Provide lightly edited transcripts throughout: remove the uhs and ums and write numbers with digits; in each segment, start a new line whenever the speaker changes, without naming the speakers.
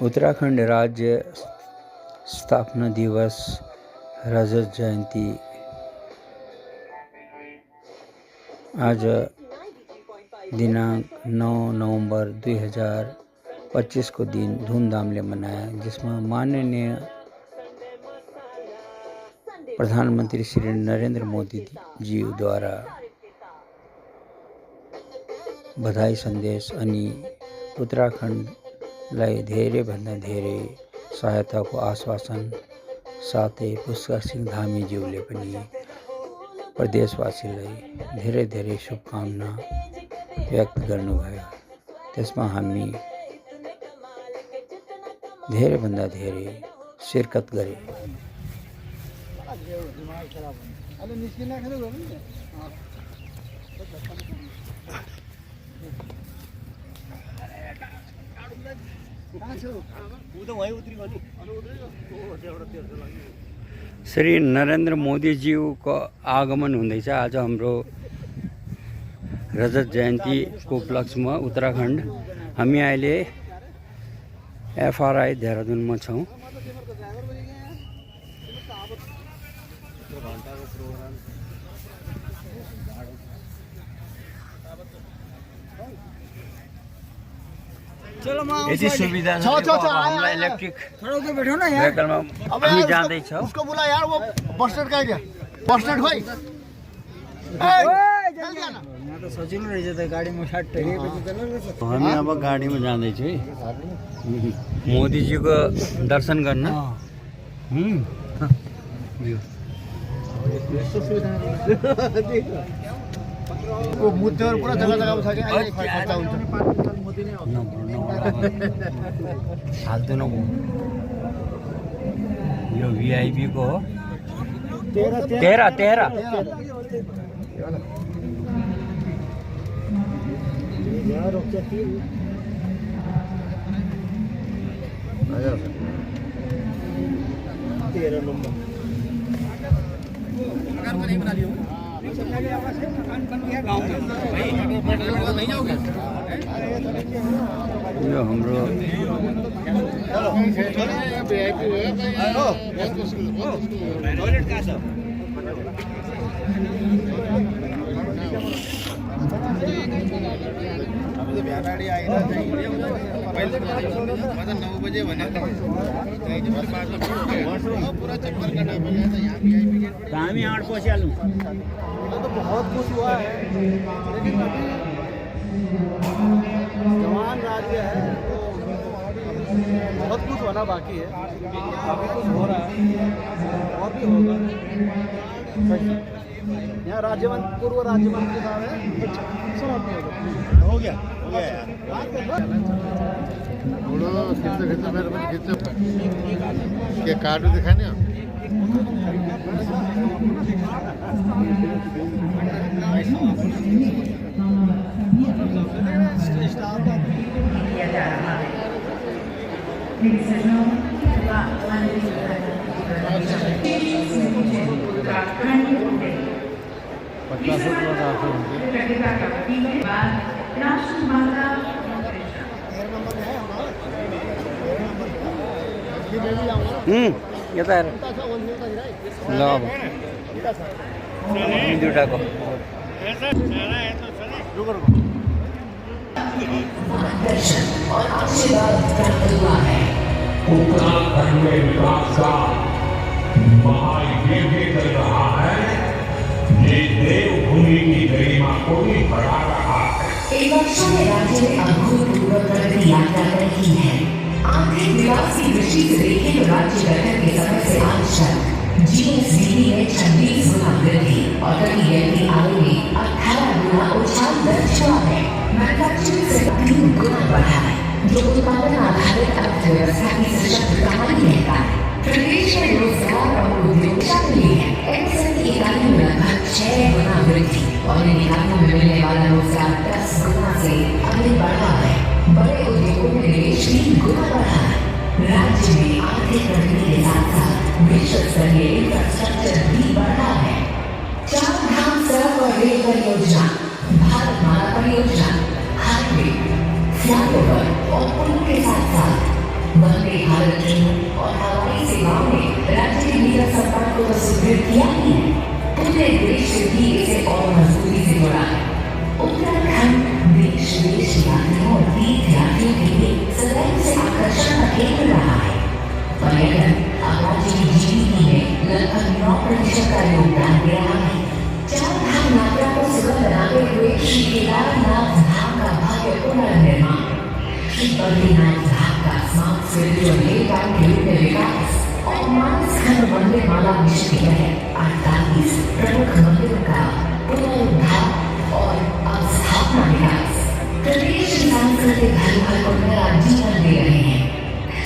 उत्तराखंड राज्य स्थापना दिवस रजत जयंती आज दिनांक 9 नवंबर 2025 को दिन धूमधाम से मनाया, जिसमें माननीय प्रधानमंत्री श्री नरेंद्र मोदी जी द्वारा बधाई संदेश अनि उत्तराखण्डलाई धेरैभन्दा धेरै सहायताको आश्वासन साथै पुष्कर सिंह धामीज्यूले पनि प्रदेशवासीलाई धेरै धेरै शुभकामना व्यक्त गर्नुभयो। त्यसमा हामी धेरैभन्दा धेरै शिरकत गरे। श्री नरेंद्र मोदी जी को आगमन हुँदैछ। आज हाम्रो रजत जयन्ती को उपलक्ष्य में उत्तराखंड हामी अहिले FRI देहरादून में छौं। यदि सुविधा छ तो हामीलाई इलेक्ट्रिक
बैठो ना यार,
व्हीकल में हामी जाँदै छौं।
उसको बुला यार, वो बस स्टैंड कहाँ गया? बस स्टैंड भाई यहाँ तो सजिलो रहेछ त गाडी में साट
हामी अब गाडी में जाँदै छु है मोदी जी को दर्शन गर्न।
वो मुद्देहरु पुरा जग्गा जग्गामा छ के अहिले खर्च हुन्छ।
फाल्तु न यो वीआईपी को हो। 13 यो हाम्रो
हामी 8 पसिहाल्नु तो बहुत कुछ हुआ है, लेकिन जवान राज्य है तो बहुत कुछ होना बाकी है। अभी कुछ हो रहा है और भी होगा। यहाँ राज्यमंत्री पूर्व राज्यमंत्री साहब है, समाप्त हो गया यार।
क्या कार्ड दिखाने
यता हेर ल अब दुईटाको
और आशीर्वाद प्राप्त हुआ है। उत्तराखंड में विकास का महायज्ञ चल रहा है। ये देवभूमि की गरिमा को भी बढ़ा रहा है। इन वर्षों में राज्य ने अभूतपूर्व प्रगति यात्रा तय की है। आर्थिक विकास की दृष्टि से देखें तो राज्य गठन के समय से आज तक जीएसडीपी में 26 गुना वृद्धि और प्रति व्यक्ति आय में 18 गुना उछाल दर्ज हुआ है। मैन्युफैक्चरिंग से 3 गुना बढ़ा है, जो उत्पादन आधारित अर्थव्यवस्था की सशक्त कहानी रहता है। प्रदेश में रोजगार और उद्योगिता मिली है। एमएसएमई इकाइयों में लगभग 6 गुना वृद्धि और इन इकाइयों में मिलने वाला रोजगार 10 गुना से अधिक बढ़ा है। बड़े उद्योगों में निवेश 3 गुना बढ़ा है। राज्य में आर्थिक प्रगति के साथ साथ विश्व स्तरीय इंफ्रास्ट्रक्चर भी बढ़ा है। 4 धाम सड़क और रेल परियोजना, भारतमाला परियोजना, हाईवे, फ्लाईओवर और पुलों के साथ साथ वंदे भारत ट्रेन और हवाई सेवाओं ने राज्य के मीरा संपर्क को तो सुदृढ़ किया ही है, पूरे देश से भी इसे और मजबूती से जोड़ा है। उत्तराखंड देश विदेश यात्रियों और तीर्थ यात्रियों के लिए सदैव से आकर्षण का केंद्र रहा है। पर्यटन अब राज्य की जीडीपी में लगभग 9% का योगदान दे रहा है। चार धाम यात्रा को सुगम बनाते हुए श्री केदारनाथ धाम का भव्य पुनर्निर्माण, श्री बद्रीनाथ धाम का स्मार्ट स्पिरिचुअल लेआउट के रूप में विकास और मानस खंड मंदिर माला मिशन के तहत 48 प्रमुख मंदिरों का पुनरुद्धार और अवस्थापना विकास प्रदेश सांस्कृतिक धरोहर को नया जीवन दे रहे हैं।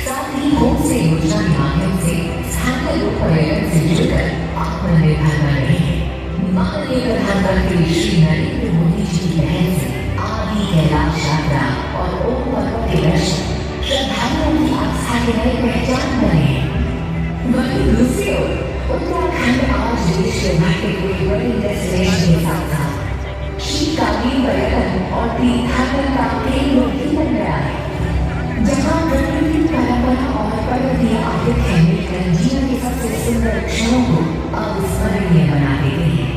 साथ ही होम स्टे योजना के माध्यम से स्थानीय लोक पर्यटन से जुड़कर आत्मनिर्भर बन रहे हैं। माननीय प्रधानमंत्री श्री नरेंद्र मोदी जी की पहल से आदि कैलाश यात्रा और ओम पर्वत के दर्शन श्रद्धालुओं की आस्था के नई पहचान बने हैं। वहीं दूसरी ओर उत्तराखंड आज देश के बढ़ते हुए बड़ी डेस्टिनेशन के साथ साथ शीतकालीन पर्यटन और तीर्थाटन का केंद्र भी बन गया है, जहाँ प्रकृति परंपरा और पर्वतीय आतिथ्य मिलकर जीवन के सबसे सुंदर क्षणों को अविस्मरणीय बना देते हैं।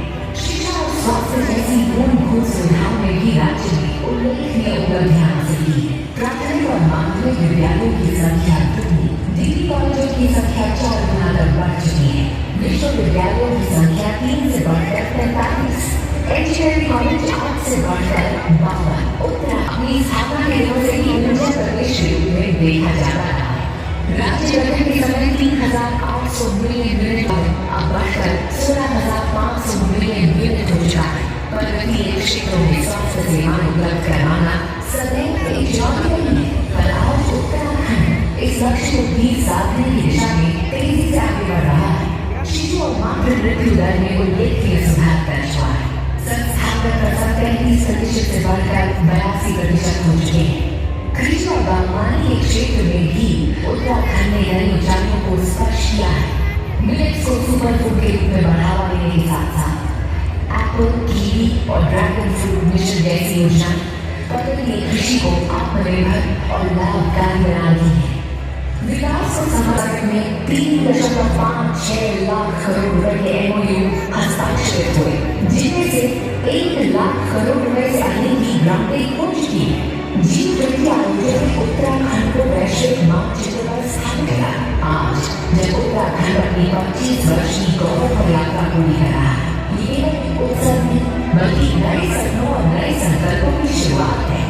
शिक्षा और स्वास्थ्य जैसी मूलभूत सुविधाओं में भी राज्य ने उल्लेखनीय उपलब्धियां हासिल की है। प्राथमिक और माध्यमिक विद्यालयों की संख्या दुगनी, डिग्री कॉलेजों की संख्या 4 गुना तक बढ़ चुकी है। विश्वविद्यालयों की संख्या 3 से बढ़कर 45, इंजीनियरिंग कॉलेज 8 से बढ़कर 52। उत्तराखंड अपनी स्थापना के दिनों से ही ऊर्जा प्रदेश के रूप में देखा जाता रहा है। राज्य गठन के समय 3,800 मिलियन यूनिट अब बढ़कर 16,500 मिलियन यूनिट हो चुका है। पर्वतीय क्षेत्रों में स्वास्थ्य सेवाएं उपलब्ध करवाना सदैव एक चुनौती रही है, पर आज उत्तराखंड इस लक्ष्य को भी साधने की दिशा में तेजी से आगे बढ़ रहा है। शिशु और मातृ मृत्यु दर में उल्लेखनीय सुधार दर्ज हुआ है। संस्थागत प्रसव 33% से बढ़कर 82% हो चुके हैं। कृषि और बागवानी के क्षेत्र में भी उत्तराखंड ने नई ऊंचाइयों को स्पर्श किया है। मिलेट्स को सुपर फूड के रूप में बढ़ावा देने के साथ साथ एप्पल, कीवी और ड्रैगन फ्रूट मिशन जैसी योजना पर्वतीय कृषि को आत्मनिर्भर और लाभकारी बना रही है। विकास को समर्थन में 3.56 लाख करोड़ रुपए के MOU हस्ताक्षरित हुए, जिनमें से 1 लाख करोड़ रुपए से अधिक की ग्रांटिंग हो चुकी है। G20 आयोजन ने उत्तराखंड को वैश्विक मानचित्र पर स्थापित किया। आज जब उत्तराखंड अपनी 25 वर्ष की गौरवमय यात्रा पूरी कर रहा है, ये केवल उत्सव नहीं बल्कि नए सपनों और नए संकल्पों की शुरुआत है।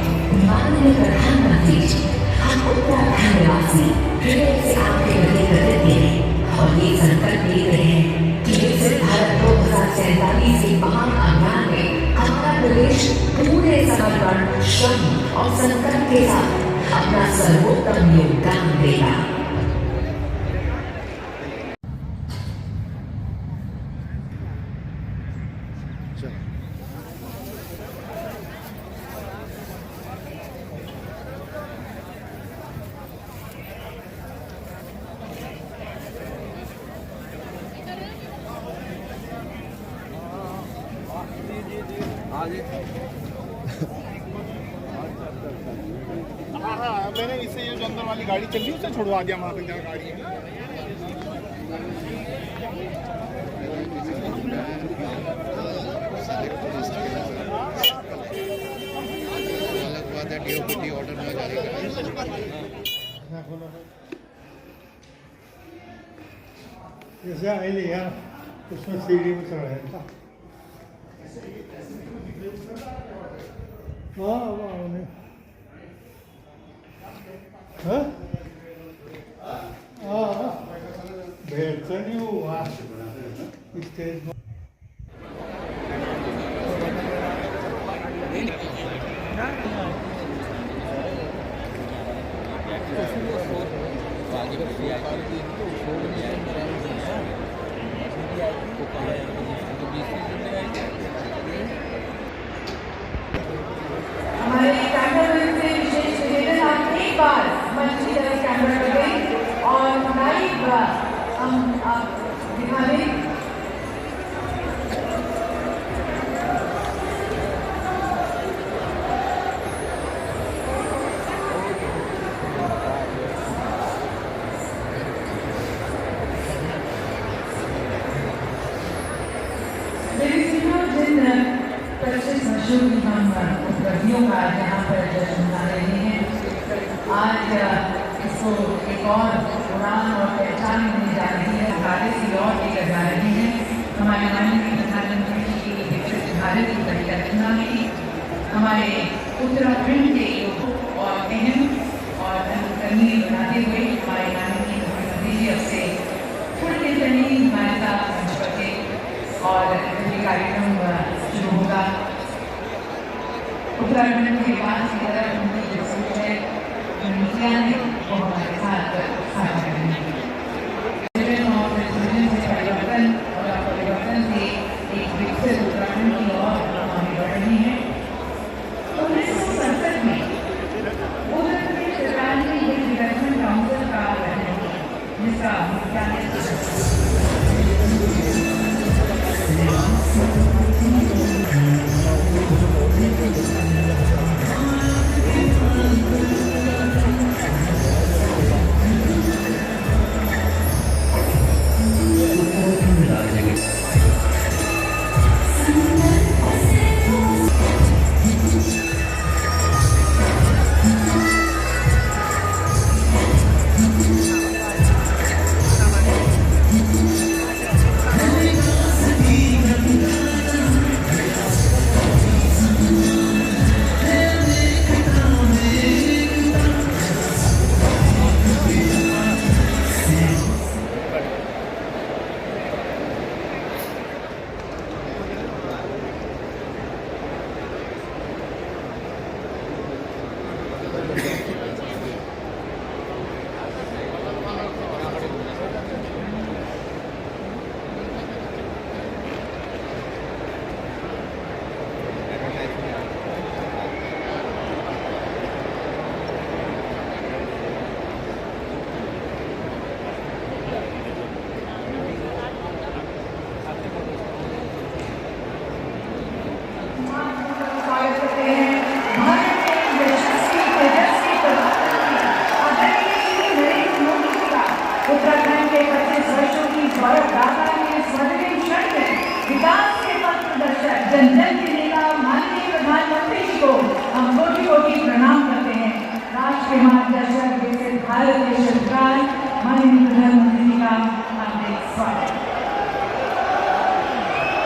माननीय प्रधानमंत्री जी, हम उत्तराखंड वासी हृदय से आपके प्रति कृतज्ञ हैं और ये संकल्प लेते हैं कि विकसित भारत 2047 के महान अभियान में हमारा प्रदेश पूरे समर्पण, श्रम और संकल्प के साथ अपना सर्वोत्तम योगदान देगा।
हाँ, मैंने इससे ये जो अंदर वाली गाड़ी चल रही है उसे छुड़वा दिया वहाँ पे जहाँ गाड़ी है। अलग बात है DOPT ऑर्डर में जारी
जैसे आइले यार उसमें सीढ़ी में चढ़ाया था। भेट नहीं हुआ स्टेज में।
हमारे कैमरामैन से विशेष निवेदन, आप एक बार मंच की तरफ कैमरा करें और लाइव हम आप दिखा दें। वर्षों की हम उपलब्धियों का यहाँ पर जश्न मना रहे हैं। आज इसको एक और उड़ान और पहचान मिलने जा रही है, कार्य की ओर लेकर जा रहे हैं। हमारे माननीय प्रधानमंत्री जी की विकसित भारत की परिकल्पना में हमारे उत्तराखंड के और अहम और अनुकरणीय बनाते हुए हमारे माननीय मुख्यमंत्री जी अब से थोड़ी देर पहले ही हमारे साथ मंच पर थे और ये कार्यक्रम शुरू होगा। उत्तराखंड के विकास की तरफ उनकी जो सोच है, जो नीतियाँ हैं, वो हमारे साथ साझा करेंगे। परिवर्तन और परिवर्तन से एक विकसित उत्तराखंड की ओर हमें बढ़ रही है। 1967 में उत्तर प्रदेश सरकार ने एक डेवलपमेंट काउंसिल का गठन किया, जिसका मुख्यालय उत्तराखंड के 25 वर्षों की गौरव गाथा के स्वर्णिम क्षण में विकास के पथ प्रदर्शक जन जन के नेता माननीय प्रधानमंत्री जी को हम कोटि कोटि प्रणाम करते हैं। राष्ट्र के मार्गदर्शक विकसित भारत के शिल्पकार माननीय प्रधानमंत्री जी का हार्दिक स्वागत।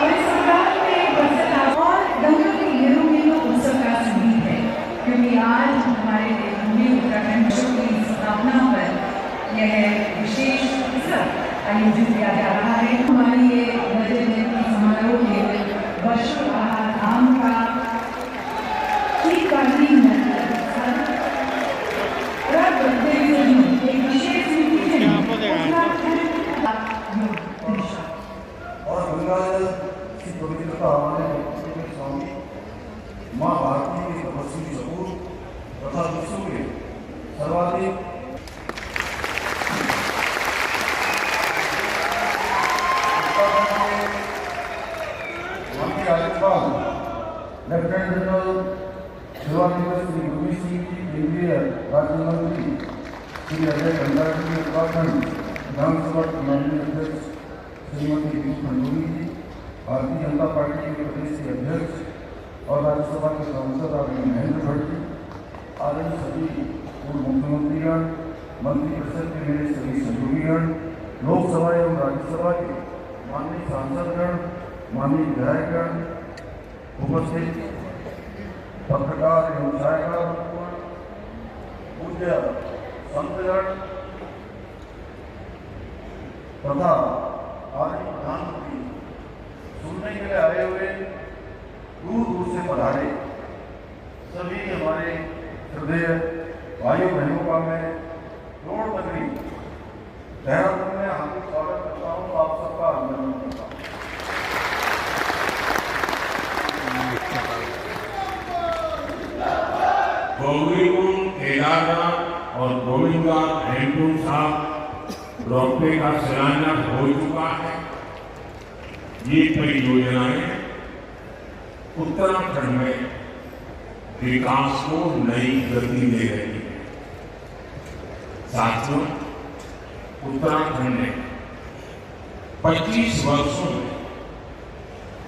और इस प्रोग्राम में बसंत और दंगों की गिरोह उत्सव का संगीत है, क्योंकि आज हमारे देवभूमि उत्तराखंड की स्थापना पर यह विशेष उत्सव आयोजित किया जा रहा है। हमारे ये रजत जयंती समारोह के वर्षों का धाम का एक विशेष
और गंगाजल की पवित्रता हमारे स्वामी माँ भारती के तपस्वी सपूत तथा विश्व के सर्वाधिक राज्यपाल लेफ्टिनेंट जनरल सेवानिवृत्त श्री गुरमीत सिंह जी, केंद्रीय राज्य मंत्री श्री अजय भंडारी जी, उत्तराखंड विधानसभा के माननीय अध्यक्ष Shrimati we Khanduri ji, Bharatiya Janata party के प्रदेश के अध्यक्ष और राज्यसभा के सांसद आदरणीय महेंद्र भट्ट जी, आदरणीय सभी पूर्व मुख्यमंत्रीगण, मंत्रिपरिषद के मेरे सभी सहयोगीगण, लोकसभा एवं राज्यसभा के माननीय सांसदगण, माननीय विधायकगण, उपस्थित पत्रकार एवं छायाकार, पूज्य संतगण तथा आदरणीय प्रधानमंत्री सुनने के लिए आए हुए दूर दूर से पधारे सभी हमारे हृदय भाइयों बहनों का मैं रोड नगरी देहरादून में हार्दिक स्वागत करता हूँ। आप सबका अभिनंदन करता हूँ।
गौरीकुंड, केदारनाथ और गोविंदा हेमकुंड साहब रोपवे का शिलान्यास हो चुका है। ये परियोजनाएं उत्तराखंड में विकास को नई गति दे रही है। साथियों, उत्तराखंड ने 25 वर्षों में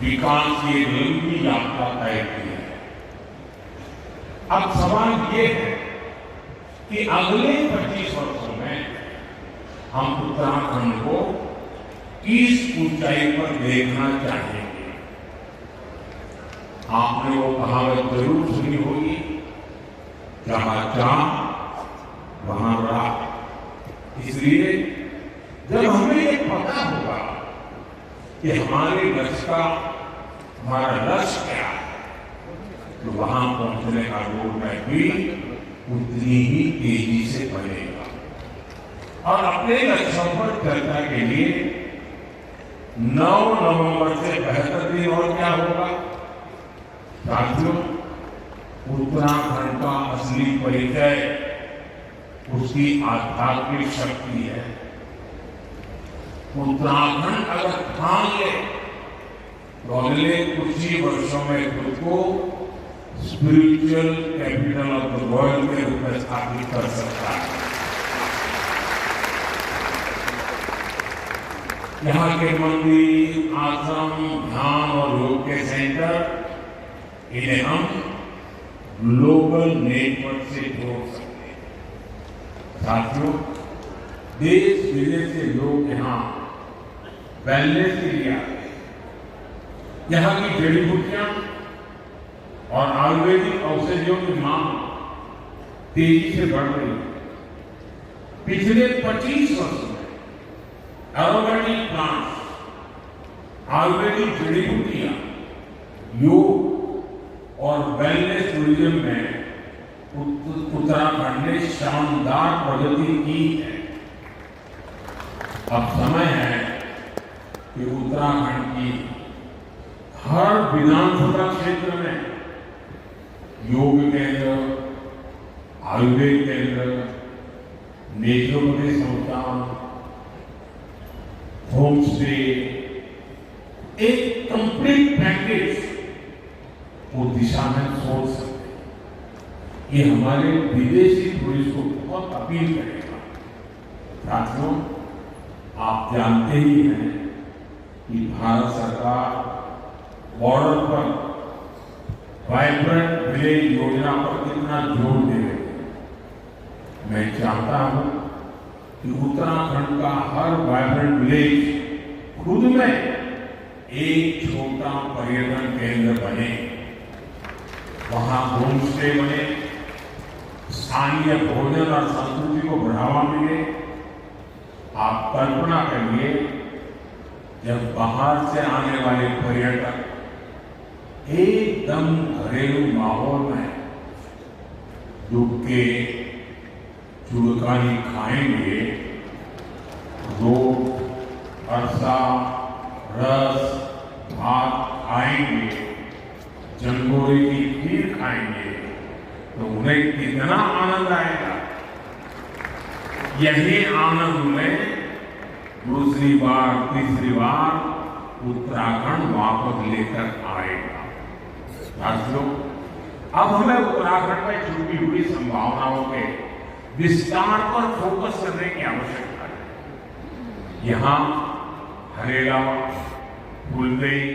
विकास की लंबी यात्रा तय की है। अब सवाल ये है कि अगले 25 वर्षों में हम उत्तराखंड को किस ऊंचाई पर देखना चाहेंगे। आपने वो कहावत जरूर सुनी होगी, जहां चाह वहां राह। इसलिए जब हमें ये पता होगा कि हमारे लक्ष्य का हमारा लक्ष्य क्या है, तो वहां पहुंचने का रोड मैप भी उतनी ही तेजी से बनेगा। और अपने लक्ष्यों पर चर्चा के लिए 9 नवंबर से बेहतर दिन और क्या होगा। साथियों, उत्तराखंड का असली परिचय उसकी आध्यात्मिक शक्ति है। उत्तराखंड अगर ठान ले तो अगले कुछ ही वर्षों में खुद को spiritual capital of the world के रूप में स्थापित कर सकता है। यहाँ के मंदिर, आश्रम, ध्यान और योग के सेंटर, इन्हें हम ग्लोबल नेटवर्क से जोड़ सकते हैं। साथियों, देश विदेश से लोग यहाँ वेलनेस के लिए आते हैं। यहाँ की जड़ी बूटियां और आयुर्वेदिक औषधियों की मांग तेजी से बढ़ रही है। पिछले 25 वर्षों में एरोमेटिक प्लांट्स, आयुर्वेदिक जड़ी बूटियां, योग और वेलनेस टूरिज्म में उत्तराखंड ने शानदार प्रगति की है। अब समय है कि उत्तराखंड की हर विधानसभा क्षेत्र में योग केंद्र, आयुर्वेद केंद्र, नेचुरोपैथी संस्थान, होम स्टे, एक कंप्लीट पैकेज वो दिशा में सोच सकते हैं। ये हमारे विदेशी टूरिस्ट को बहुत अपील करेगा। साथियों, आप जानते ही हैं कि भारत सरकार बॉर्डर पर वाइब्रेंट विलेज योजना पर कितना जोर दे रही है। मैं चाहता हूं कि उत्तराखंड का हर वाइब्रेंट विलेज खुद में एक छोटा पर्यटन केंद्र बने, वहां होम स्टे बने, स्थानीय भोजन और संस्कृति को बढ़ावा मिले। आप कल्पना करिए, जब बाहर से आने वाले पर्यटक एकदम घरेलू माहौल में डुबके चुड़कानी खाएंगे, रोट, अरसा, रस, भात खाएंगे, जंगोरे की खीर खाएंगे, तो उन्हें कितना आनंद आएगा। यही आनंद उन्हें दूसरी बार, तीसरी बार उत्तराखंड वापस लेकर आएगा। साथियों, अब हमें उत्तराखंड में छुपी हुई संभावनाओं के विस्तार पर फोकस करने की आवश्यकता है। यहाँ हरेला, फुलदेई,